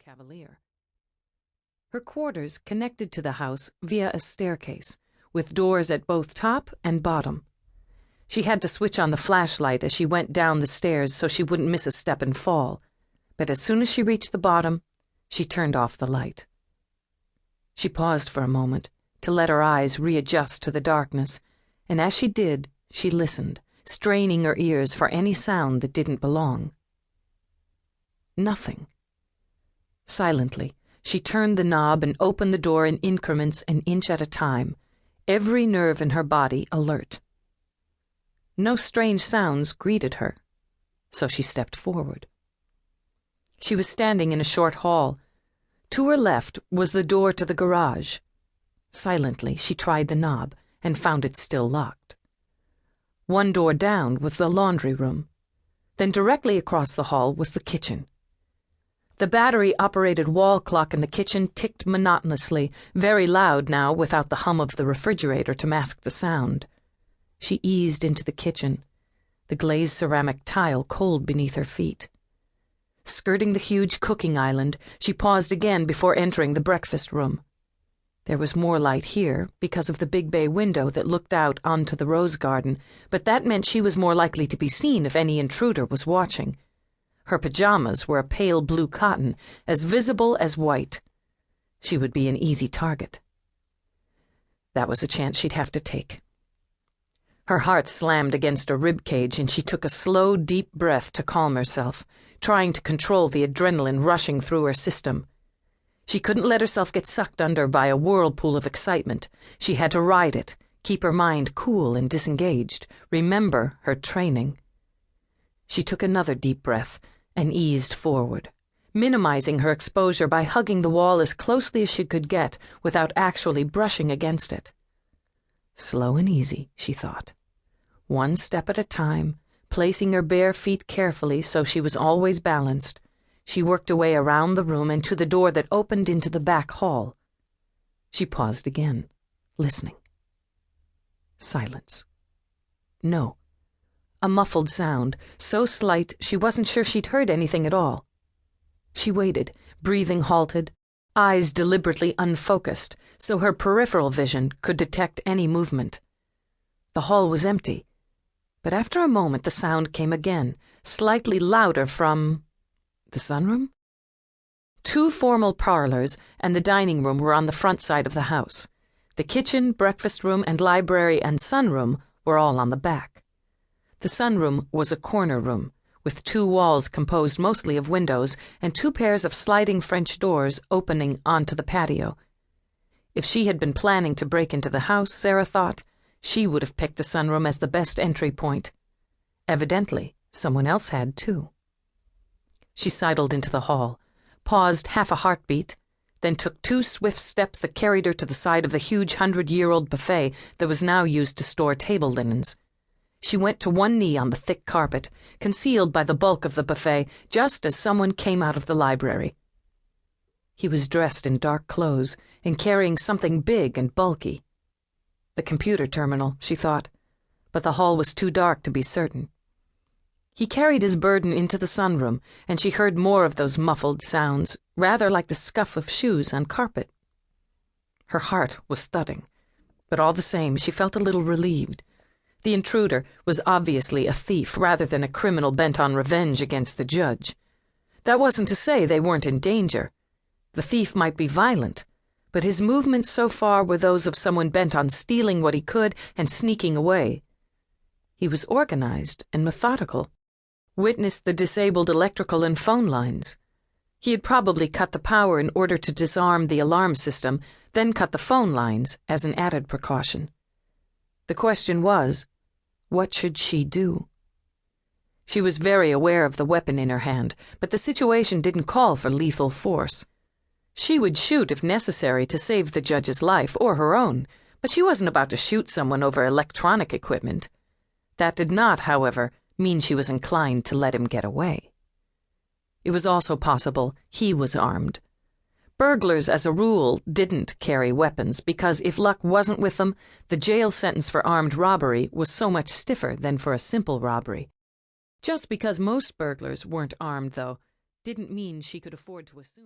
cavalier. Her quarters connected to the house via a staircase, with doors at both top and bottom. She had to switch on the flashlight as she went down the stairs so she wouldn't miss a step and fall, but as soon as she reached the bottom, she turned off the light. She paused for a moment to let her eyes readjust to the darkness, and as she did, she listened, straining her ears for any sound that didn't belong. Nothing. Silently, she turned the knob and opened the door in increments an inch at a time, every nerve in her body alert. No strange sounds greeted her, so she stepped forward. She was standing in a short hall. To her left was the door to the garage. Silently, she tried the knob and found it still locked. One door down was the laundry room. Then directly across the hall was the kitchen. The battery-operated wall clock in the kitchen ticked monotonously, very loud now without the hum of the refrigerator to mask the sound. She eased into the kitchen, the glazed ceramic tile cold beneath her feet. Skirting the huge cooking island, she paused again before entering the breakfast room. There was more light here because of the big bay window that looked out onto the rose garden, but that meant she was more likely to be seen if any intruder was watching. Her pajamas were a pale blue cotton, as visible as white. She would be an easy target. That was a chance she'd have to take. Her heart slammed against her rib cage, and she took a slow, deep breath to calm herself, trying to control the adrenaline rushing through her system. She couldn't let herself get sucked under by a whirlpool of excitement. She had to ride it, keep her mind cool and disengaged, remember her training. She took another deep breath and eased forward, minimizing her exposure by hugging the wall as closely as she could get without actually brushing against it. Slow and easy, she thought. One step at a time, placing her bare feet carefully so she was always balanced, she worked her way around the room and to the door that opened into the back hall. She paused again, listening. Silence. No. A muffled sound, so slight she wasn't sure she'd heard anything at all. She waited, breathing halted, eyes deliberately unfocused, so her peripheral vision could detect any movement. The hall was empty, but after a moment the sound came again, slightly louder from the sunroom? 2 formal parlors and the dining room were on the front side of the house. The kitchen, breakfast room, and library and sunroom were all on the back. The sunroom was a corner room, with 2 walls composed mostly of windows and 2 pairs of sliding French doors opening onto the patio. If she had been planning to break into the house, Sarah thought, she would have picked the sunroom as the best entry point. Evidently, someone else had too. She sidled into the hall, paused half a heartbeat, then took 2 swift steps that carried her to the side of the huge 100-year-old buffet that was now used to store table linens. She went to one knee on the thick carpet, concealed by the bulk of the buffet, just as someone came out of the library. He was dressed in dark clothes and carrying something big and bulky. The computer terminal, she thought, but the hall was too dark to be certain. He carried his burden into the sunroom, and she heard more of those muffled sounds, rather like the scuff of shoes on carpet. Her heart was thudding, but all the same she felt a little relieved. The intruder was obviously a thief rather than a criminal bent on revenge against the judge. That wasn't to say they weren't in danger. The thief might be violent, but his movements so far were those of someone bent on stealing what he could and sneaking away. He was organized and methodical. Witness the disabled electrical and phone lines. He had probably cut the power in order to disarm the alarm system, then cut the phone lines as an added precaution. The question was, what should she do? She was very aware of the weapon in her hand, but the situation didn't call for lethal force. She would shoot if necessary to save the judge's life or her own, but she wasn't about to shoot someone over electronic equipment. That did not, however, mean she was inclined to let him get away. It was also possible he was armed. Burglars, as a rule, didn't carry weapons because if luck wasn't with them, the jail sentence for armed robbery was so much stiffer than for a simple robbery. Just because most burglars weren't armed, though, didn't mean she could afford to assume